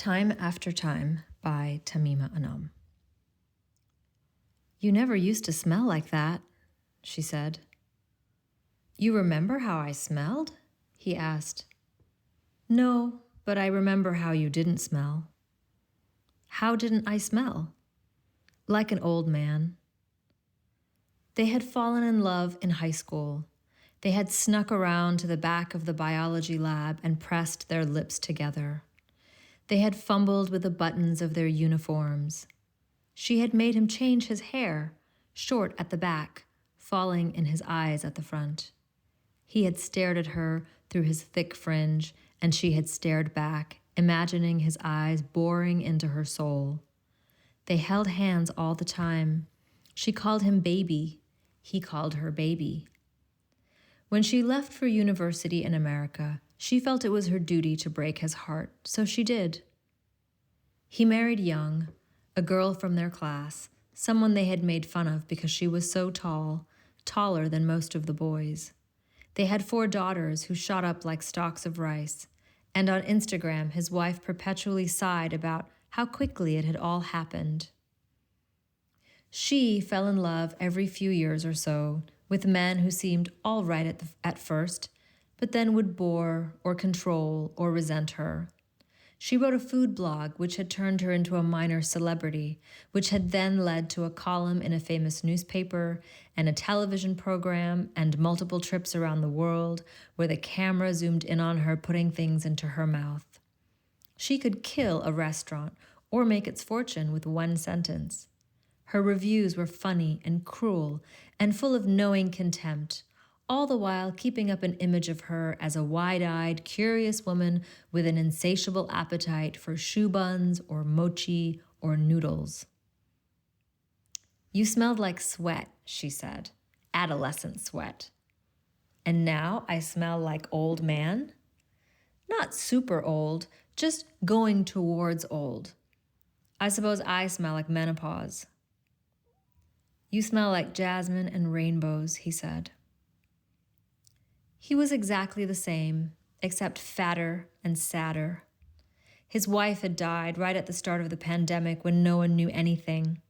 Time After Time by Tahmima Anam. "You never used to smell like that," she said. "You remember how I smelled?" he asked. "No, but I remember how you didn't smell." "How didn't I smell?" "Like an old man." They had fallen in love in high school. They had snuck around to the back of the biology lab and pressed their lips together. They had fumbled with the buttons of their uniforms. She had made him change his hair, short at the back, falling in his eyes at the front. He had stared at her through his thick fringe, and she had stared back, imagining his eyes boring into her soul. They held hands all the time. She called him baby. He called her baby. When she left for university in America, she felt it was her duty to break his heart, so she did. He married young, a girl from their class, someone they had made fun of because she was so tall, taller than most of the boys. They had 4 daughters who shot up like stalks of rice, and on Instagram his wife perpetually sighed about how quickly it had all happened. She fell in love every few years or so with men who seemed all right at first, but then would bore or control or resent her. She wrote a food blog which had turned her into a minor celebrity, which had then led to a column in a famous newspaper and a television program and multiple trips around the world where the camera zoomed in on her putting things into her mouth. She could kill a restaurant or make its fortune with one sentence. Her reviews were funny and cruel and full of knowing contempt, all the while keeping up an image of her as a wide-eyed, curious woman with an insatiable appetite for shoe buns or mochi or noodles. "You smelled like sweat," she said, "adolescent sweat. And now I smell like old man? Not super old, just going towards old. I suppose I smell like menopause." "You smell like jasmine and rainbows," he said. He was exactly the same, except fatter and sadder. His wife had died right at the start of the pandemic when no one knew anything.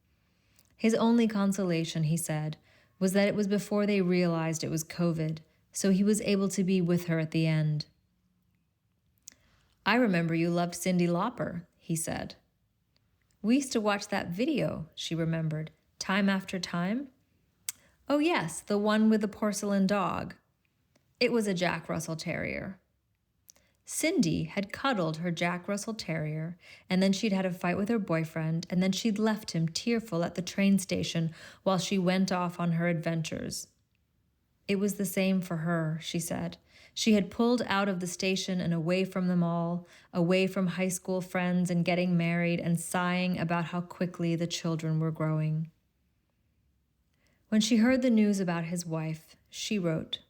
His only consolation, he said, was that it was before they realized it was COVID, so he was able to be with her at the end. "I remember you loved Cyndi Lauper," he said. "We used to watch that video," she remembered. "Time After Time?" "Oh yes, the one with the porcelain dog." It was a Jack Russell Terrier. Cyndi had cuddled her Jack Russell Terrier, and then she'd had a fight with her boyfriend, and then she'd left him tearful at the train station while she went off on her adventures. It was the same for her, she said. She had pulled out of the station and away from them all, away from high school friends and getting married and sighing about how quickly the children were growing. When she heard the news about his wife, she wrote,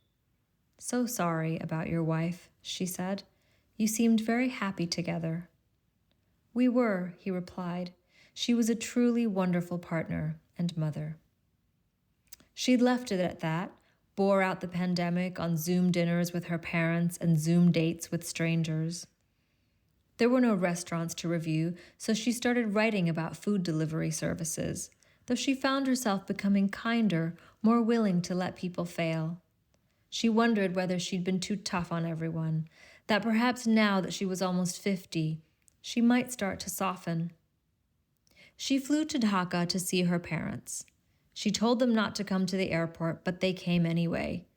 "So sorry about your wife," she said. "You seemed very happy together." "We were," he replied. "She was a truly wonderful partner and mother." She'd left it at that, bore out the pandemic on Zoom dinners with her parents and Zoom dates with strangers. There were no restaurants to review, so she started writing about food delivery services, though she found herself becoming kinder, more willing to let people fail. She wondered whether she'd been too tough on everyone, that perhaps now that she was almost 50, she might start to soften. She flew to Dhaka to see her parents. She told them not to come to the airport, but they came anyway.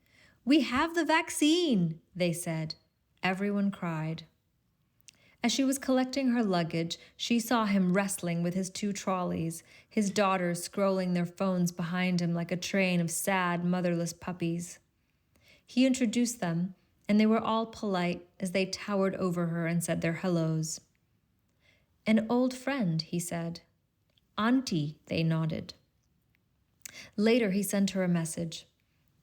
"We have the vaccine," they said. Everyone cried. As she was collecting her luggage, she saw him wrestling with his 2 trolleys, his daughters scrolling their phones behind him like a train of sad, motherless puppies. He introduced them, and they were all polite as they towered over her and said their hellos. "An old friend," he said. "Auntie," they nodded. Later, he sent her a message.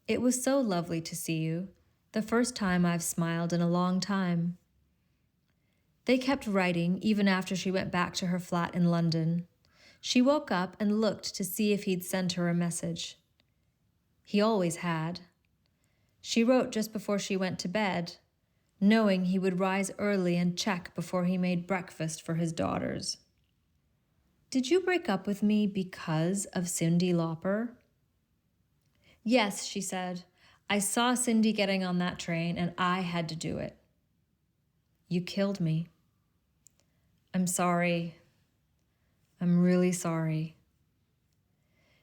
"It was so lovely to see you. The first time I've smiled in a long time." They kept writing even after she went back to her flat in London. She woke up and looked to see if he'd sent her a message. He always had. She wrote just before she went to bed. knowing he would rise early and check before he made breakfast for his daughters. "Did you break up with me because of Cyndi Lauper?" "Yes," she said. "I saw Cyndi getting on that train and I had to do it." "You killed me." "I'm sorry. I'm really sorry."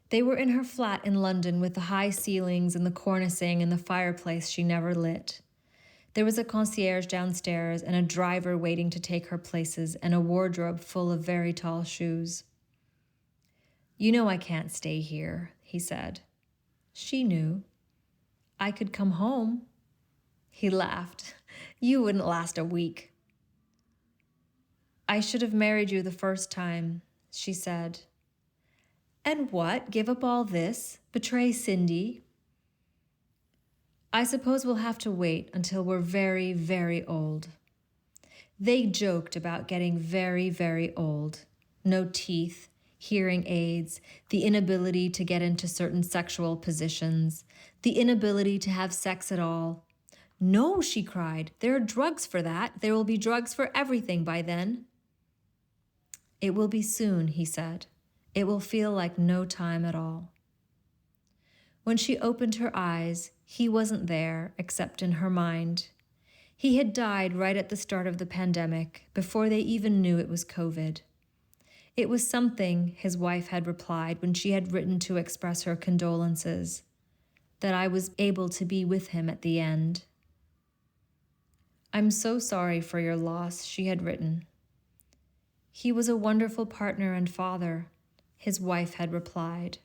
They were in her flat in London with the high ceilings and the cornicing and the fireplace she never lit. There was a concierge downstairs and a driver waiting to take her places and a wardrobe full of very tall shoes. "You know I can't stay here," he said. She knew. "I could come home." He laughed. "You wouldn't last a week." "I should have married you the first time," she said. "And what? Give up all this? Betray Cyndi?" "I suppose we'll have to wait until we're very, very old." They joked about getting very, very old. No teeth, hearing aids, the inability to get into certain sexual positions, the inability to have sex at all. "No," she cried, "there are drugs for that. There will be drugs for everything by then." "It will be soon," he said. "It will feel like no time at all." When she opened her eyes, he wasn't there except in her mind. He had died right at the start of the pandemic, before they even knew it was COVID. It was something, his wife had replied when she had written to express her condolences, that I was able to be with him at the end. "I'm so sorry for your loss," she had written. "He was a wonderful partner and father," his wife had replied.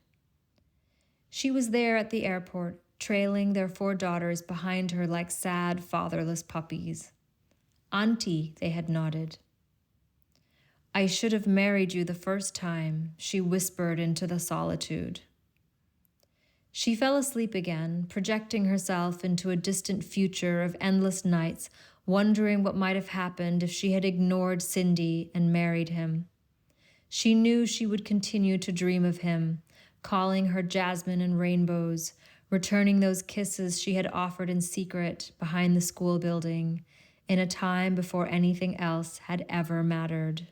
She was there at the airport, trailing their 4 daughters behind her like sad, fatherless puppies. "Auntie," they had nodded. "I should have married you the first time," she whispered into the solitude. She fell asleep again, projecting herself into a distant future of endless nights, wondering what might have happened if she had ignored Cyndi and married him. She knew she would continue to dream of him, calling her jasmine and rainbows, returning those kisses she had offered in secret behind the school building, in a time before anything else had ever mattered.